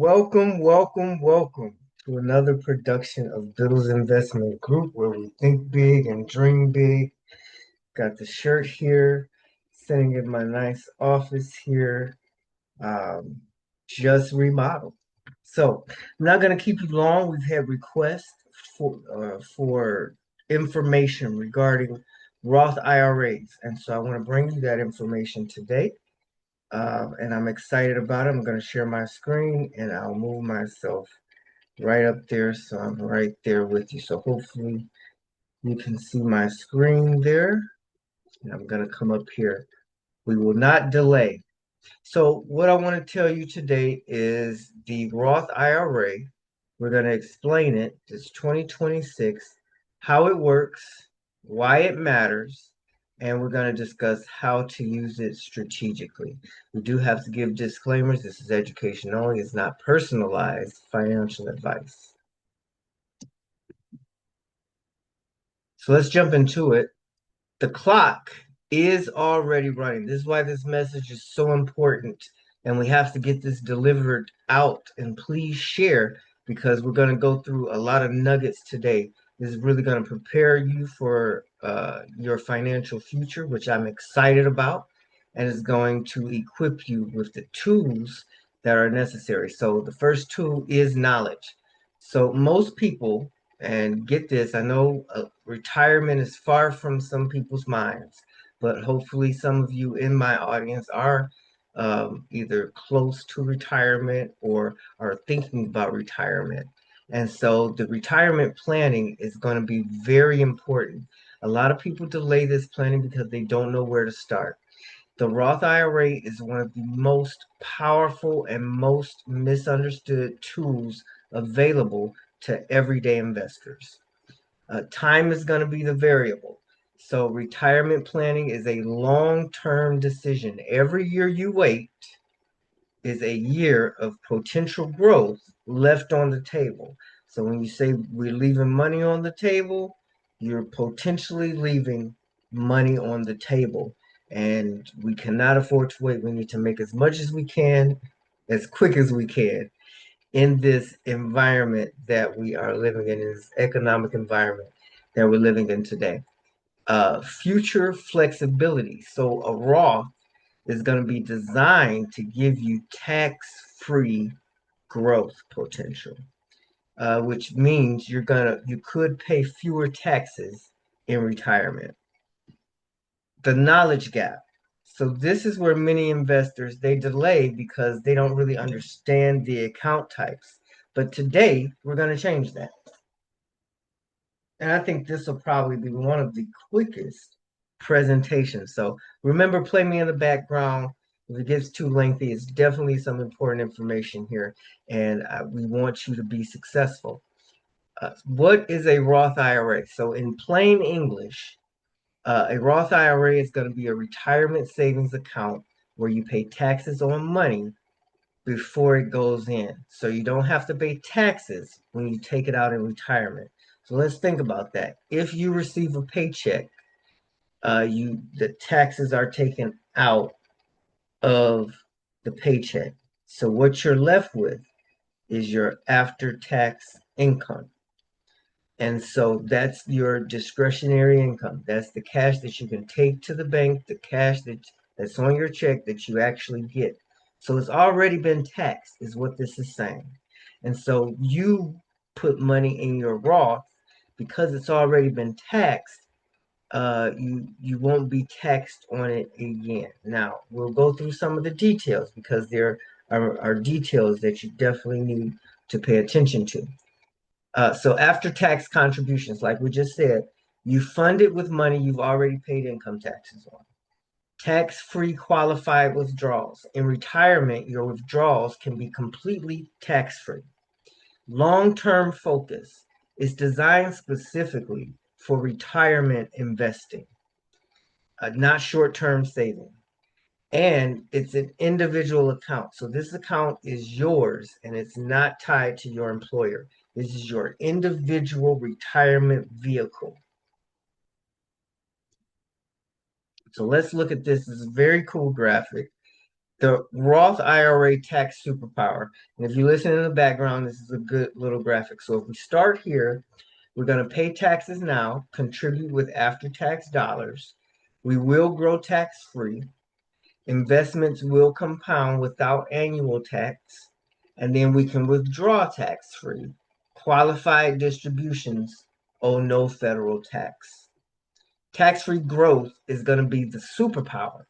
Welcome to another production of Biddles Investment Group where we think big and dream big. Got the shirt here, sitting in my nice office here, um, just remodeled. So I'm not going to keep you long. We've had requests for information regarding Roth IRAs, and so I want to bring you that information today. And I'm excited about it. I'm going to share my screen and I'll move myself right up there. So I'm right there with you. So hopefully you can see my screen there. And I'm going to come up here. We will not delay. So what I want to tell you today is the Roth IRA. We're going to explain it. It's 2026, how it works, why it matters, and we're going to discuss how to use it strategically. We do have to give disclaimers. This is education only. It's not personalized financial advice. So let's jump into it. The clock is already running. This is why this message is so important. And we have to get this delivered out. And please share because we're going to go through a lot of nuggets today. This is really going to prepare you for your financial future, which I'm excited about, and is going to equip you with the tools that are necessary. So the first tool is knowledge. So most people, and get this, I know retirement is far from some people's minds, but hopefully some of you in my audience are either close to retirement or are thinking about retirement. And so the retirement planning is going to be very important. A lot of people delay this planning because they don't know where to start. The Roth IRA is one of the most powerful and most misunderstood tools available to everyday investors. Time is going to be the variable. So, retirement planning is a long term decision. Every year you wait is a year of potential growth left on the table. So, when you say we're leaving money on the table, you're potentially leaving money on the table. And we cannot afford to wait. We need to make as much as we can, as quick as we can in this environment that we are living in, this economic environment that we're living in today. Future flexibility. So a Roth is going to be designed to give you tax-free growth potential, which means you could pay fewer taxes in retirement. The knowledge gap. So this is where many investors they delay because they don't really understand the account types. But today we're going to change that. And I think this will probably be one of the quickest presentations. So remember, play me in the background. If it gets too lengthy, it's definitely some important information here, and we want you to be successful. What is a Roth IRA? So in plain English, a Roth IRA is going to be a retirement savings account where you pay taxes on money before it goes in. So you don't have to pay taxes when you take it out in retirement. So let's think about that. If you receive a paycheck, the taxes are taken out of the paycheck. So what you're left with is your after-tax income. And so that's your discretionary income. That's the cash that you can take to the bank, the cash that's on your check that you actually get. So it's already been taxed, is what this is saying. And so you put money in your Roth because it's already been taxed. You won't be taxed on it again. Now we'll go through some of the details because there are details that you definitely need to pay attention to. So after tax contributions, like we just said, you fund it with money you've already paid income taxes on. Tax-free qualified withdrawals. In retirement, your withdrawals can be completely tax-free. Long-term focus is designed specifically for retirement investing, not short-term saving. And it's an individual account. So this account is yours and it's not tied to your employer. This is your individual retirement vehicle. So let's look at this. This is a very cool graphic. The Roth IRA tax superpower. And if you listen in the background, this is a good little graphic. So if we start here, we're going to pay taxes now, contribute with after-tax dollars. We will grow tax-free. Investments will compound without annual tax. And then we can withdraw tax-free. Qualified distributions owe no federal tax. Tax-free growth is going to be the superpower.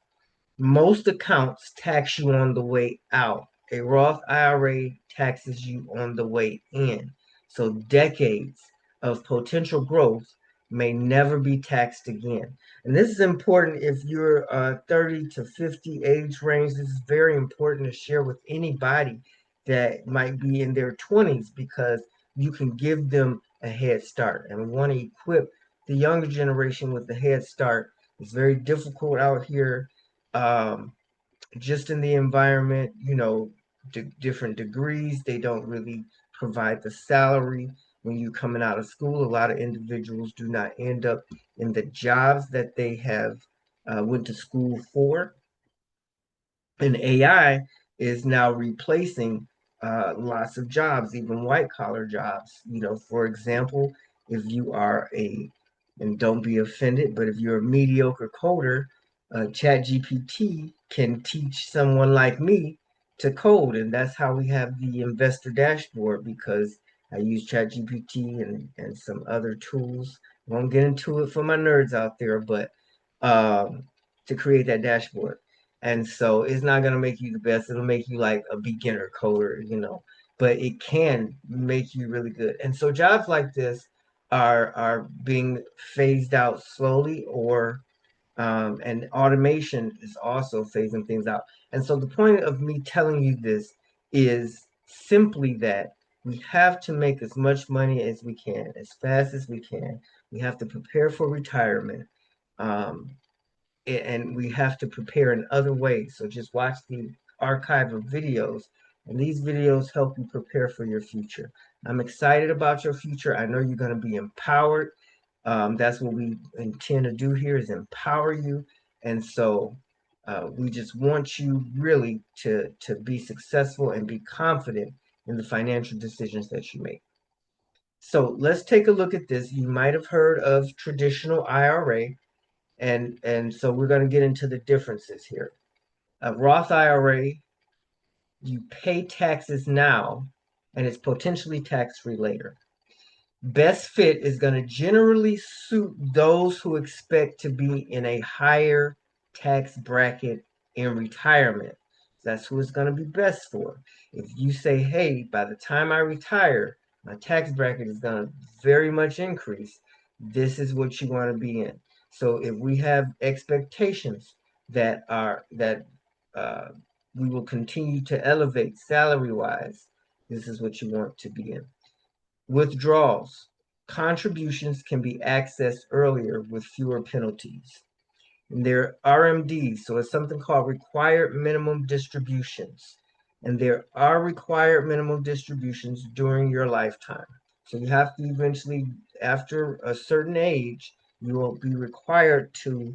Most accounts tax you on the way out. A Roth IRA taxes you on the way in. So decades of potential growth may never be taxed again. And this is important if you're 30 to 50 age range. This is very important to share with anybody that might be in their 20s because you can give them a head start. And we want to equip the younger generation with the head start. It's very difficult out here, um, just in the environment, different degrees. They don't really provide the salary when you're coming out of school. A lot of individuals do not end up in the jobs that they have went to school for. And AI is now replacing lots of jobs, even white collar jobs. For example, if you are and don't be offended, but if you're a mediocre coder, ChatGPT can teach someone like me to code. And that's how we have the investor dashboard, because I use ChatGPT and some other tools. I won't get into it for my nerds out there, but to create that dashboard. And so it's not going to make you the best. It'll make you like a beginner coder, but it can make you really good. And so jobs like this are being phased out slowly, and automation is also phasing things out. And so the point of me telling you this is simply that we have to make as much money as we can, as fast as we can. We have to prepare for retirement. Um, and we have to prepare in other ways. So just watch the archive of videos, and these videos help you prepare for your future. I'm excited about your future. I know you're going to be empowered. That's what we intend to do here, is empower you. And so we just want you really to be successful and be confident in the financial decisions that you make. So let's take a look at this. You might have heard of traditional IRA. And so we're going to get into the differences here. A Roth IRA, you pay taxes now, and it's potentially tax-free later. Best fit is going to generally suit those who expect to be in a higher tax bracket in retirement. That's who it's going to be best for. If you say, hey, by the time I retire, my tax bracket is going to very much increase, this is what you want to be in. So if we have expectations that uh, we will continue to elevate salary wise, this is what you want to be in. Withdrawals. Contributions can be accessed earlier with fewer penalties. And they're RMDs, so it's something called required minimum distributions. And there are required minimum distributions during your lifetime. So you have to eventually, after a certain age, you will be required to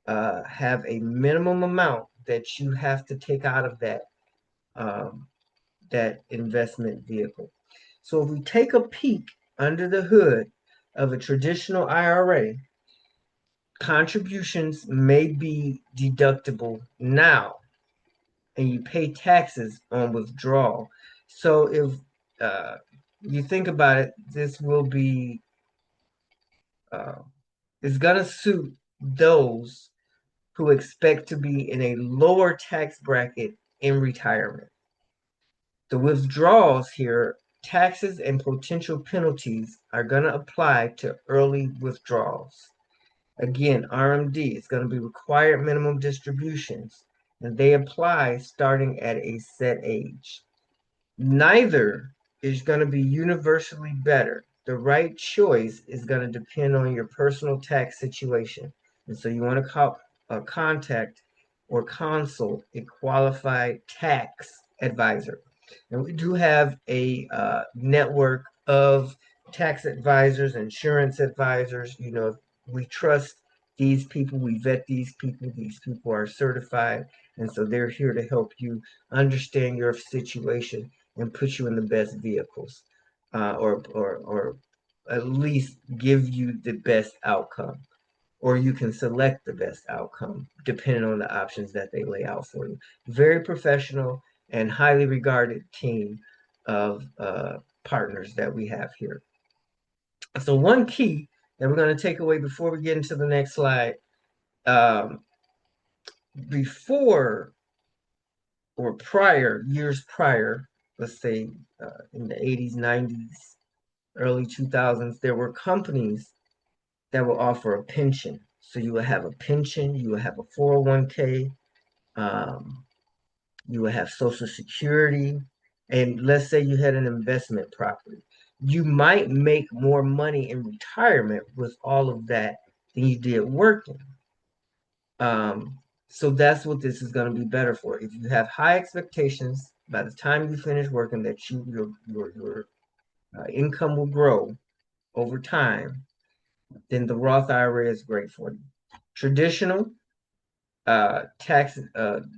have a minimum amount that you have to take out of um, that investment vehicle. So if we take a peek under the hood of a traditional IRA, contributions may be deductible now, and you pay taxes on withdrawal. So if uh, you think about it, this will be uh, it's gonna suit those who expect to be in a lower tax bracket in retirement. The withdrawals here, taxes and potential penalties are going to apply to early withdrawals. Again, RMD is going to be required minimum distributions, and they apply starting at a set age. Neither is going to be universally better. The right choice is going to depend on your personal tax situation. And so you want to contact or consult a qualified tax advisor. And we do have a network of tax advisors, insurance advisors. We trust these people, we vet these people are certified, And so they're here to help you understand your situation and put you in the best vehicles, or at least give you the best outcome, or you can select the best outcome depending on the options that they lay out for you. Very professional and highly regarded team of partners that we have here. So one key that we're going to take away before we get into the next slide, um, before or prior, years prior, let's say in the 80s, 90s, early 2000s, there were companies that will offer a pension. So you will have a pension, you will have a 401k, um, you will have Social Security, and let's say you had an investment property. You might make more money in retirement with all of that than you did working. So that's what this is going to be better for. If you have high expectations by the time you finish working, that your income will grow over time, then the Roth IRA is great for you. Traditional tax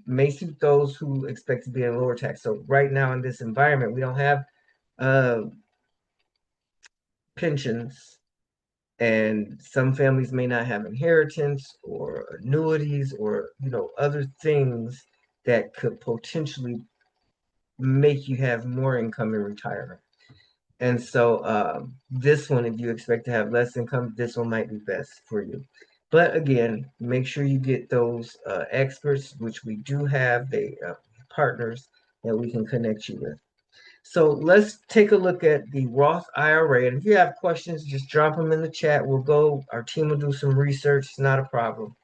may suit those who expect to be in lower tax. So right now in this environment, we don't have uh, pensions, and some families may not have inheritance or annuities or other things that could potentially make you have more income in retirement. And so this one, if you expect to have less income, this one might be best for you. But again, make sure you get those experts, which we do have, they partners that we can connect you with. So let's take a look at the Roth IRA. And if you have questions, just drop them in the chat. Our team will do some research. It's not a problem.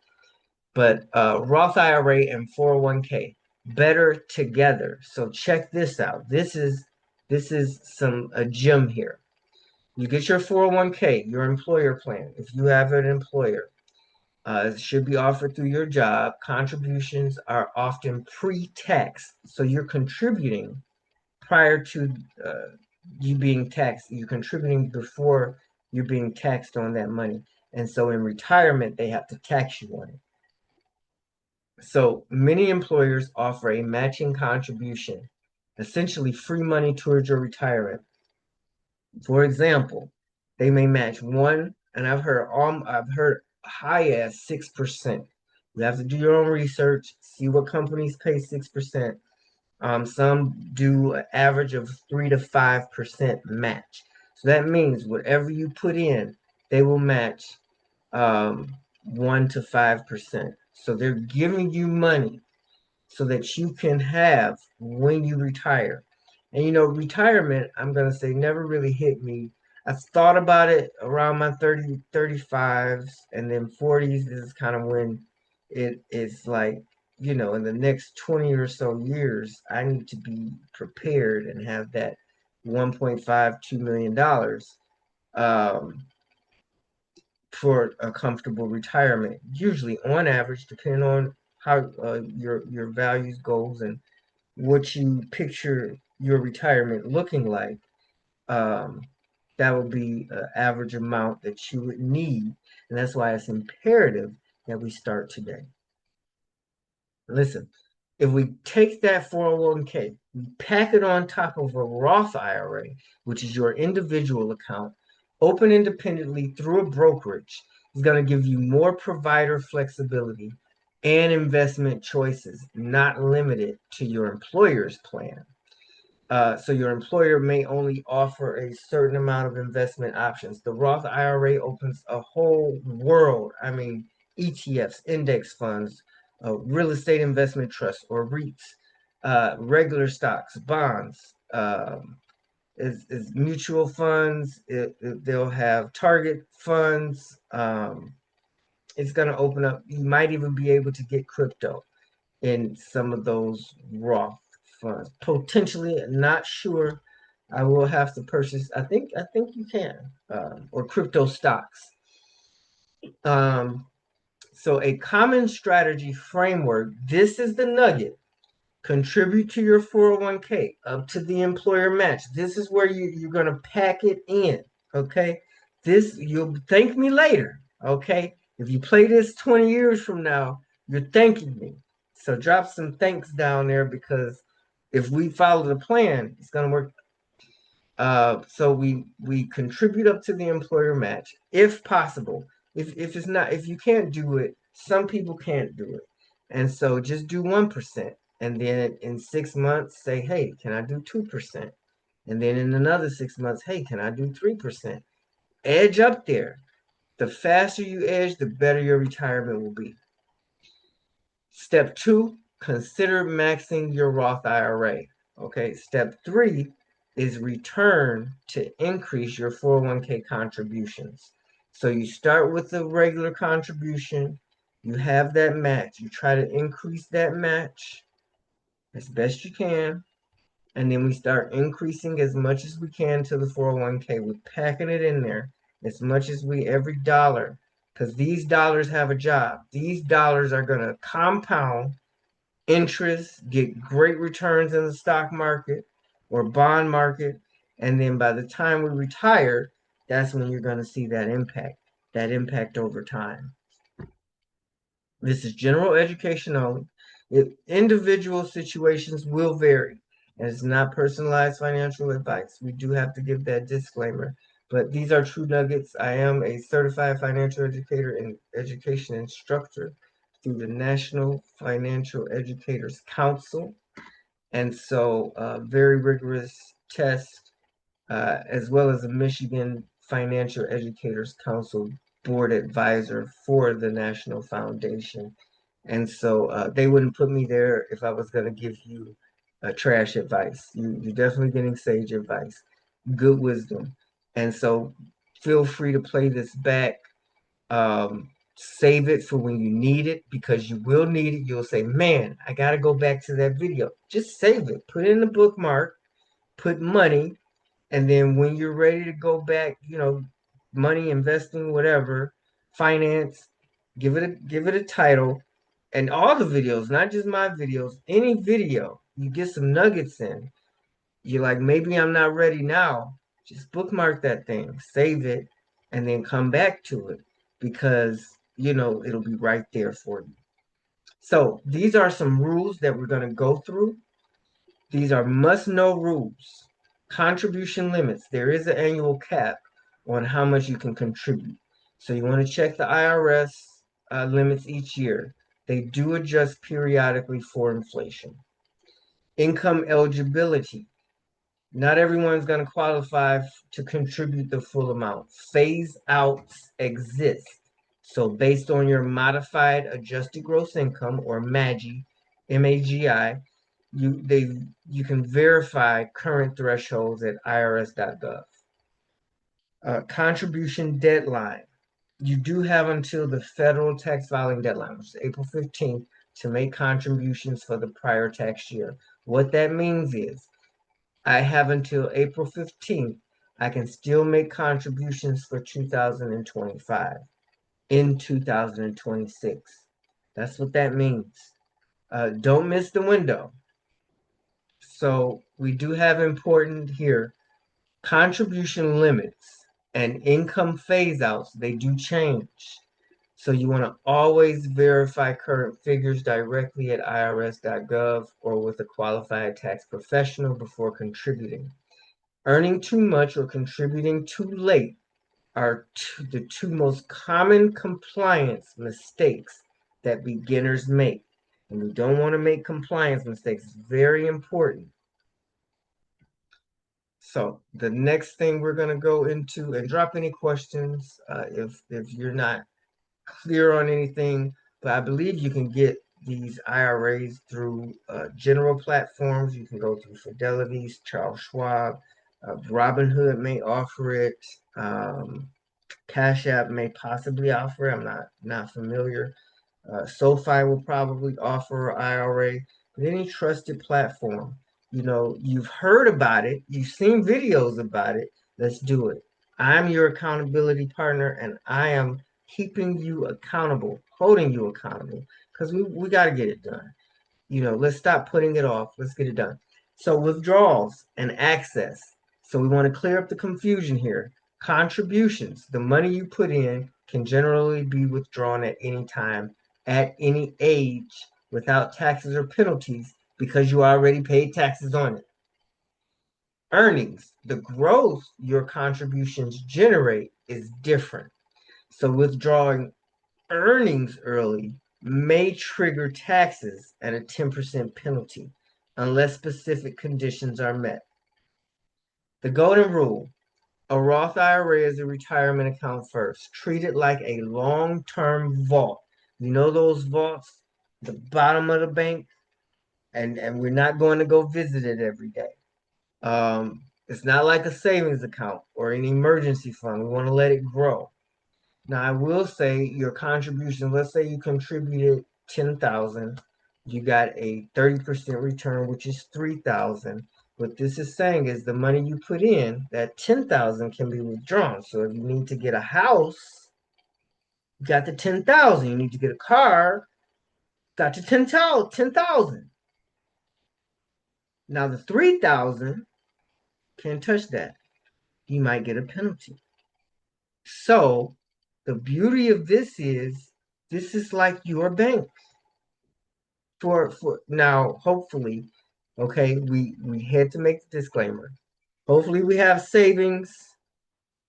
But Roth IRA and 401k, better together. So check this out. This is a gem here. You get your 401k, your employer plan. If you have an employer, it should be offered through your job. Contributions are often pre-tax, so you're contributing prior to you being taxed. You're contributing before you're being taxed on that money. And so in retirement, they have to tax you on it. So many employers offer a matching contribution, essentially free money towards your retirement. For example, they may match one, and I've heard high as 6%. You have to do your own research, see what companies pay 6%. Some do an average of 3 to 5% match. So that means whatever you put in, they will match 1 to 5%. So they're giving you money so that you can have when you retire. And retirement, I'm going to say, never really hit me. I thought about it around my 30, 35s, and then 40s. This is kind of when it's like, in the next 20 or so years, I need to be prepared and have that 1.5, $2 million for a comfortable retirement. Usually, on average, depending on how your values, goals, and what you picture your retirement looking like, um, that would be an average amount that you would need. And that's why it's imperative that we start today. Listen, if we take that 401k, we pack it on top of a Roth IRA, which is your individual account, open independently through a brokerage, is going to give you more provider flexibility and investment choices, not limited to your employer's plan. So your employer may only offer a certain amount of investment options. The Roth IRA opens a whole world. I mean, ETFs, index funds, real estate investment trusts or REITs, regular stocks, bonds, is mutual funds. They'll have target funds. It's going to open up. You might even be able to get crypto in some of those Roth funds. Potentially, not sure. I will have to purchase. I think you can, or crypto stocks. Um, so a common strategy framework. This is the nugget. Contribute to your 401k up to the employer match. This is where you're gonna pack it in. Okay. You'll thank me later. Okay. If you play this 20 years from now, you're thanking me. So drop some thanks down there, because if we follow the plan, it's going to work. So we contribute up to the employer match if possible. If it's not, if you can't do it, some people can't do it, and so just do 1%, and then in 6 months say, hey, can I do 2%? And then in another 6 months, hey, can I do 3%? Edge up there. The faster you edge, the better your retirement will be. Step 2, consider maxing your Roth IRA. Okay, step 3 is return to increase your 401k contributions. So you start with the regular contribution, you have that match, you try to increase that match as best you can, and then we start increasing as much as we can to the 401k. We're packing it in there as much as every dollar, because these dollars have a job. These dollars are going to compound interest, get great returns in the stock market or bond market, and then by the time we retire, that's when you're going to see that impact over time. This is general education only. Individual situations will vary, and it's not personalized financial advice. We do have to give that disclaimer, but these are true nuggets. I am a certified financial educator and education instructor through the National Financial Educators Council, and so very rigorous test, as well as a Michigan Financial Educators Council board advisor for the National Foundation. And so they wouldn't put me there if I was going to give you trash advice. You're definitely getting sage advice, good wisdom. And so feel free to play this back. Save it for when you need it, because you will need it. You'll say, man, I got to go back to that video. Just save it. Put it in the bookmark. Put money. And then when you're ready to go back, money, investing, whatever, finance, give it a title. And all the videos, not just my videos, any video, you get some nuggets in. You're like, maybe I'm not ready now. Just bookmark that thing, save it, and then come back to it, because, it'll be right there for you. So these are some rules that we're going to go through. These are must-know rules. Contribution limits. There is an annual cap on how much you can contribute. So you want to check the IRS limits each year. They do adjust periodically for inflation. Income eligibility. Not everyone's going to qualify to contribute the full amount. Phase outs exist. So based on your modified adjusted gross income, or MAGI, MAGI, you can verify current thresholds at irs.gov. Contribution deadline. You do have until the federal tax filing deadline, which is April 15th, to make contributions for the prior tax year. What that means is I have until April 15th. I can still make contributions for 2025 in 2026. That's what that means. Don't miss the window. So we do have important here. Contribution limits and income phase outs, they do change. So you want to always verify current figures directly at irs.gov or with a qualified tax professional before contributing. Earning too much or contributing too late are the two most common compliance mistakes that beginners make. And we don't want to make compliance mistakes. It's very important. So the next thing we're going to go into, and drop any questions if you're not clear on anything, but I believe you can get these IRAs through general platforms. You can go through Fidelity's, Charles Schwab, Robinhood may offer it. Cash App may possibly offer it. I'm not familiar. SoFi will probably offer IRA, but any trusted platform. You've heard about it, you've seen videos about it. Let's do it. I'm your accountability partner, and I am keeping you accountable, holding you accountable, because we got to get it done. Let's stop putting it off. Let's get it done. So withdrawals and access. So we want to clear up the confusion here. Contributions, the money you put in, can generally be withdrawn at any time, at any age, without taxes or penalties because you already paid taxes on it. Earnings, the growth your contributions generate is different. So withdrawing earnings early may trigger taxes at a 10% penalty unless specific conditions are met. The golden rule: a Roth IRA is a retirement account first. Treat it like a long-term vault. You know those vaults, the bottom of the bank, and we're not going to go visit it every day. It's not like a savings account or an emergency fund. We want to let it grow. Now, I will say your contribution, let's say you contributed 10,000, you got a 30% return, which is 3,000. What this is saying is the money you put in, that 10,000 can be withdrawn. So if you need to get a house, you got the 10,000. You need to get a car, got the 10,000. Now the 3,000 can't touch that. You might get a penalty. So the beauty of this is like your bank. For now, hopefully, okay, we had to make the disclaimer. Hopefully we have savings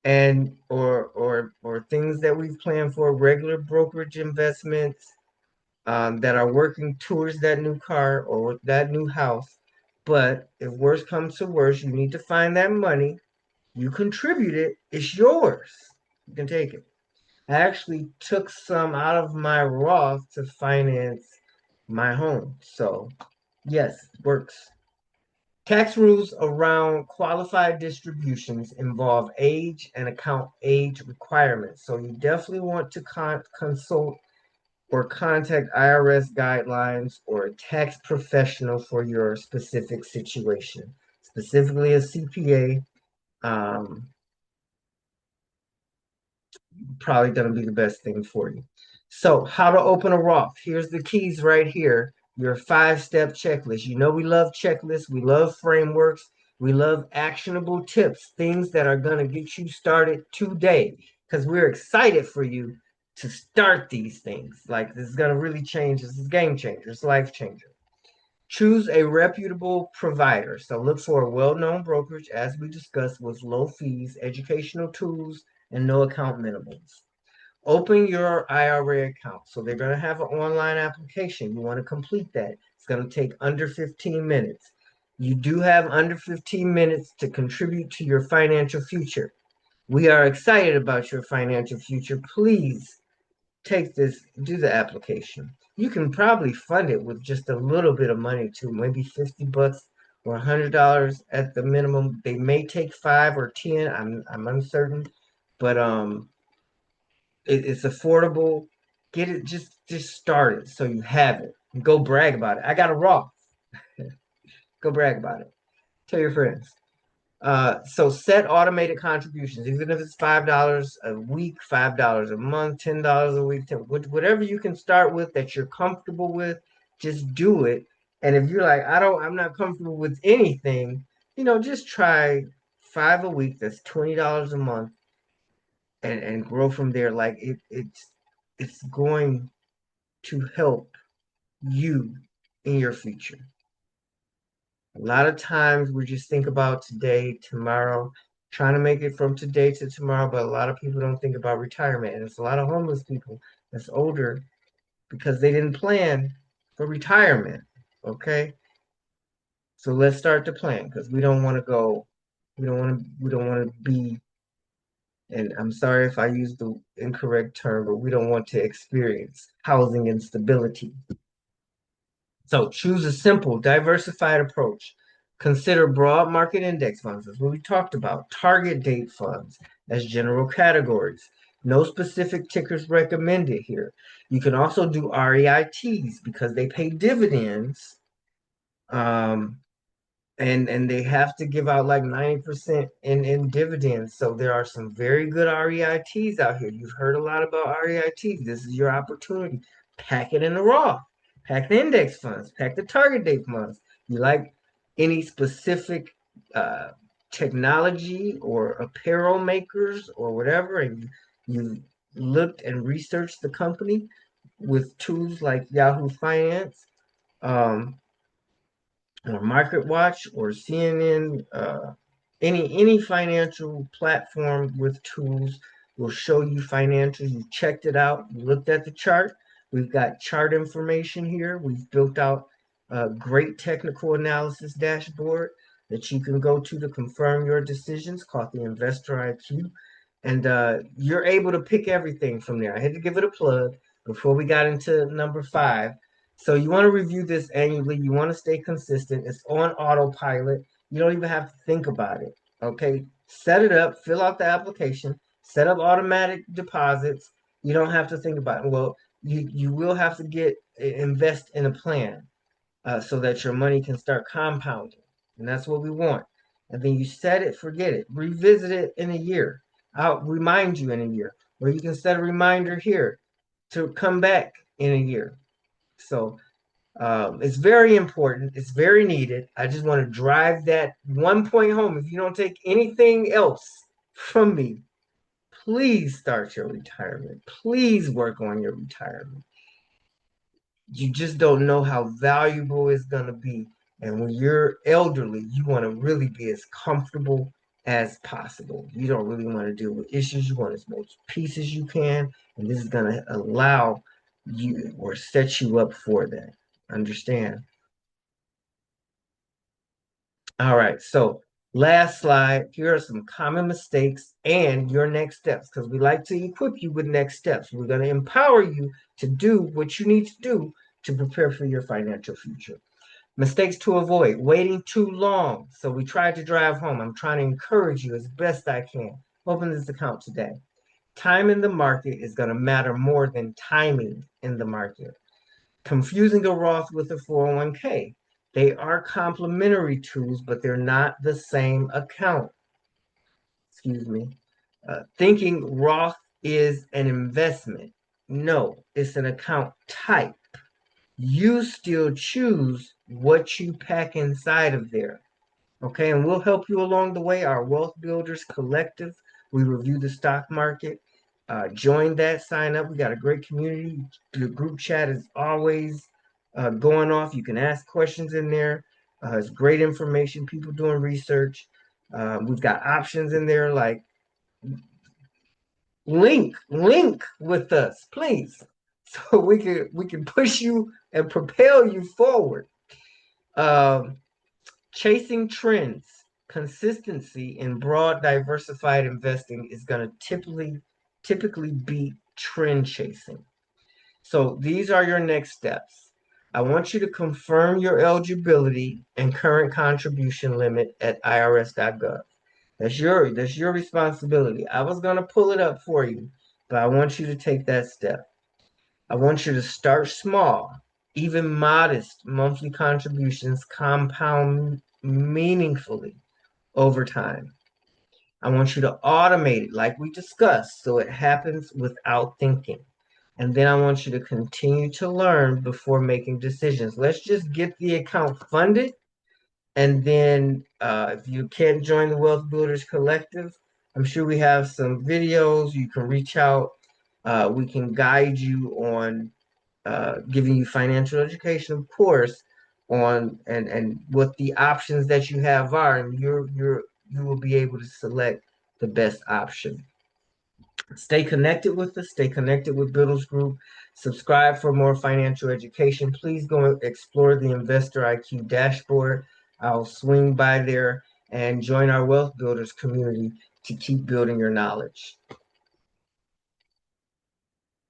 and or things that we've planned for, regular brokerage investments that are working towards that new car or that new house. But if worse comes to worse, you need to find that money. You contribute it, it's yours. You can take it. I actually took some out of my Roth to finance my home. So, yes, it works. Tax rules around qualified distributions involve age and account age requirements. So, you definitely want to consult or contact IRS guidelines or a tax professional for your specific situation, specifically a CPA. Um, Probably going to be the best thing for you. So, how to open a Roth? Here's the keys right here. Your 5-step checklist. You know we love checklists, we love frameworks, we love actionable tips, things that are going to get you started today because we're excited for you to start these things. Like this is going to really change. This is game changer. It's life changer. Choose a reputable provider. So look for a well-known brokerage, as we discussed, with low fees, educational tools, and no account minimums. Open your IRA account. So they're going to have an online application. You want to complete that. It's going to take under 15 minutes. You do have under 15 minutes to contribute to your financial future. We are excited about your financial future. Please take this, do the application. You can probably fund it with just a little bit of money too, maybe 50 bucks or $100 at the minimum. They may take 5 or 10. I'm uncertain, but it's affordable. Get it, just start it so you have it. Go brag about it. I got a Roth. Go brag about it. Tell your friends. So set automated contributions, even if it's $5 a week, $5 a month, $10 a week, whatever you can start with that you're comfortable with, just do it. And if you're like, I'm not comfortable with anything, just try 5 a week. That's $20 a month, and grow from there. Like it's going to help you in your future. A lot of times we just think about today, tomorrow, trying to make it from today to tomorrow, but a lot of people don't think about retirement. And it's a lot of homeless people that's older because they didn't plan for retirement. Okay. So let's start to plan because we don't want to go, we don't want to be, and I'm sorry if I use the incorrect term, but we don't want to experience housing instability. So choose a simple, diversified approach. Consider broad market index funds, as we talked about, target date funds as general categories. No specific tickers recommended here. You can also do REITs because they pay dividends. And they have to give out like 90% in dividends. So there are some very good REITs out here. You've heard a lot about REITs. This is your opportunity. Pack it in the Roth. Pack the index funds. Pack the target date funds. You like any specific technology or apparel makers or whatever, and you looked and researched the company with tools like Yahoo Finance, um, or Market Watch or CNN, any financial platform with tools will show you financials. You checked it out, you looked at the chart. We've got chart information here. We've built out a great technical analysis dashboard that you can go to confirm your decisions, called the Investor IQ. And you're able to pick everything from there. I had to give it a plug before we got into number 5. So you want to review this annually. You want to stay consistent. It's on autopilot. You don't even have to think about it. Okay. Set it up, fill out the application, set up automatic deposits. You don't have to think about it. Well, you will have to invest in a plan so that your money can start compounding. And that's what we want. And then you set it, forget it, revisit it in a year. I'll remind you in a year, or you can set a reminder here to come back in a year. So it's very important. It's very needed. I just want to drive that one point home. If you don't take anything else from me, please start your retirement. Please work on your retirement. You just don't know how valuable it's going to be. And when you're elderly, you want to really be as comfortable as possible. You don't really want to deal with issues. You want as much peace as you can. And this is going to allow you or set you up for that. Understand? All right. So, last slide. Here are some common mistakes and your next steps because we like to equip you with next steps. We're going to empower you to do what you need to do to prepare for your financial future. Mistakes to avoid, waiting too long. So we tried to drive home. I'm trying to encourage you as best I can. Open this account today. Time in the market is going to matter more than timing in the market. Confusing a Roth with a 401k. They are complementary tools, but they're not the same account. Excuse me. Thinking Roth is an investment. No, it's an account type. You still choose what you pack inside of there. Okay, and we'll help you along the way. Our Wealth Builders Collective, we review the stock market. Join that, sign up. We got a great community. The group chat is always going off. You can ask questions in there. It's great information, people doing research. We've got options in there like link with us, please. So we can push you and propel you forward. Um, Chasing trends, consistency in broad diversified investing is going to typically beat trend chasing. So these are your next steps. I want you to confirm your eligibility and current contribution limit at irs.gov. That's your responsibility. I was going to pull it up for you, but I want you to take that step. I want you to start small. Even modest monthly contributions compound meaningfully over time. I want you to automate it like we discussed so it happens without thinking. And then I want you to continue to learn before making decisions. Let's just get the account funded. And then if you can't join the Wealth Builders Collective, I'm sure we have some videos. You can reach out. We can guide you on giving you financial education, of course, on and what the options that you have are, and you will be able to select the best option. Stay connected with us. Stay connected with Biddles Group. Subscribe for more financial education. Please go and explore the Investor IQ dashboard. I'll swing by there and join our Wealth Builders community to keep building your knowledge.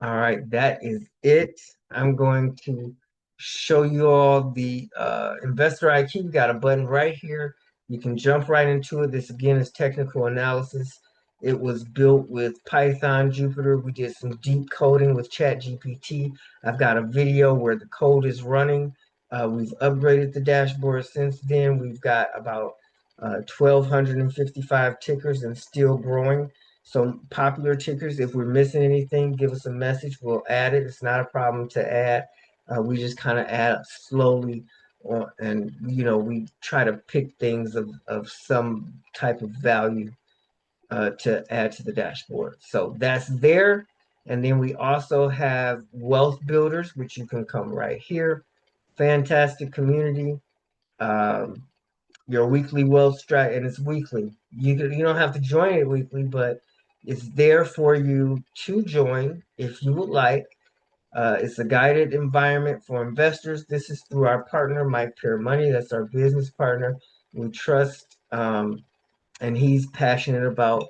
All right, that is it. I'm going to show you all the Investor IQ. We got a button right here. You can jump right into it. This again is technical analysis. It was built with Python, Jupyter. We did some deep coding with ChatGPT. I've got a video where the code is running. We've upgraded the dashboard since then. We've got about 1,255 tickers and still growing. So popular tickers, if we're missing anything, give us a message. We'll add it. It's not a problem to add. We just kind of add up slowly, and we try to pick things of some type of value to add to the dashboard. So that's there. And then we also have Wealth Builders, which you can come right here. fantastic community. Um, your weekly wealth strat, and it's weekly. You don't have to join it weekly, but it's there for you to join if you would like. It's a guided environment for investors. This is through our partner, Mike Pure Money. That's our business partner. We trust, and he's passionate about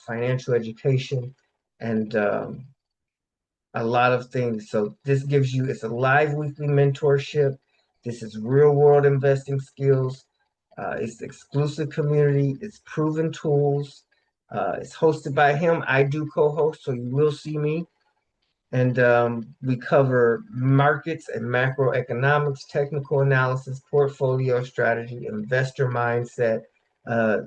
financial education and a lot of things. So this gives you, it's a live weekly mentorship. This is real world investing skills. It's exclusive community. It's proven tools. It's hosted by him. I do co-host, so you will see me. And we cover markets and macroeconomics, technical analysis, portfolio strategy, investor mindset.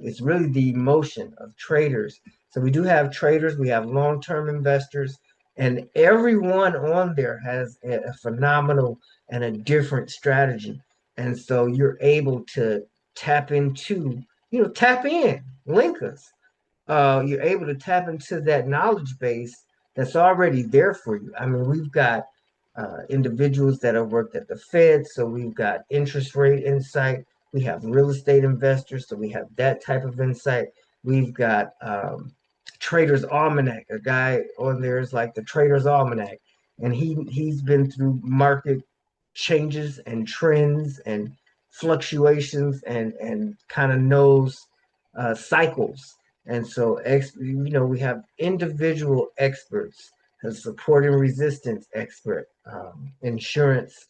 It's really the emotion of traders. So we do have traders, we have long-term investors, and everyone on there has a phenomenal and a different strategy. And so you're able to tap into, tap in, link us. You're able to tap into that knowledge base that's already there for you. I mean, we've got individuals that have worked at the Fed, so we've got interest rate insight. We have real estate investors, so we have that type of insight. We've got Trader's Almanac. A guy on there is like the Trader's Almanac, and he's been through market changes and trends and fluctuations and kind of knows cycles. And so, we have individual experts, a support and resistance expert, insurance,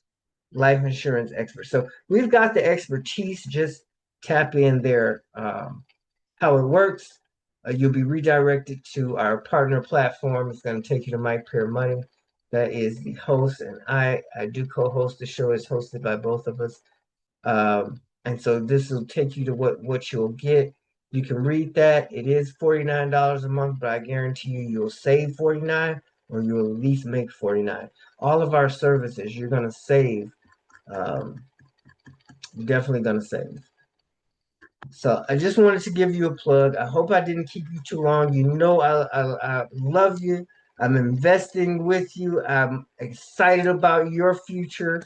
life insurance expert. So we've got the expertise. Just tap in there. How it works, you'll be redirected to our partner platform. It's going to take you to My Pair Money. That is the host, and I do co-host the show. It's hosted by both of us. And so this will take you to what you'll get. You can read that. It is $49 a month, but I guarantee you'll save 49 or you'll at least make 49. All of our services, you're going to save. Um, definitely going to save. So I just wanted to give you a plug. I hope I didn't keep you too long. You know I love you. I'm investing with you. I'm excited about your future.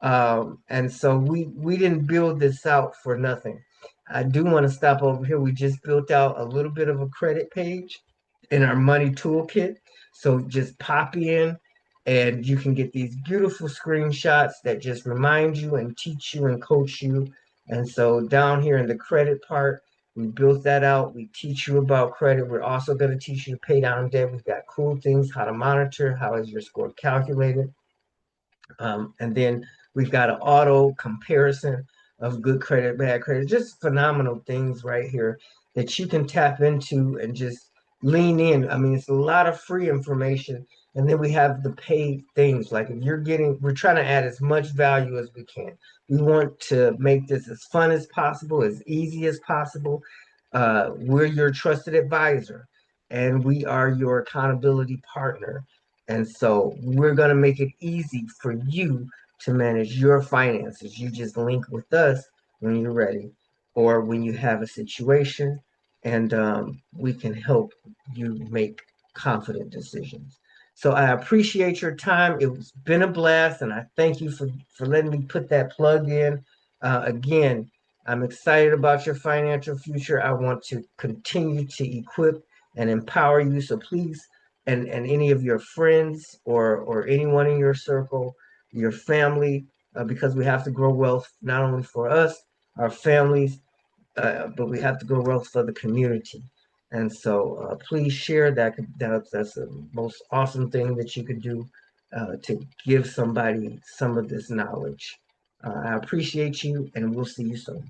And so we didn't build this out for nothing. I do want to stop over here. We just built out a little bit of a credit page in our money toolkit. So just pop in and you can get these beautiful screenshots that just remind you and teach you and coach you. And so down here in the credit part, we built that out. We teach you about credit. We're also going to teach you to pay down debt. We've got cool things, how to monitor, how is your score calculated. And then we've got an auto comparison of good credit, bad credit, just phenomenal things right here that you can tap into and just lean in. I mean, it's a lot of free information. And then we have the paid things. Like if we're trying to add as much value as we can. We want to make this as fun as possible, as easy as possible. We're your trusted advisor, and we are your accountability partner. And so we're going to make it easy for you to manage your finances. You just link with us when you're ready or when you have a situation, and we can help you make confident decisions. So I appreciate your time. It's been a blast, and I thank you for letting me put that plug in. Again, I'm excited about your financial future. I want to continue to equip and empower you. So please, and any of your friends or anyone in your circle, your family, because we have to grow wealth not only for us, our families, but we have to grow wealth for the community. And so please share that. That's the most awesome thing that you could do to give somebody some of this knowledge. I appreciate you, and we'll see you soon.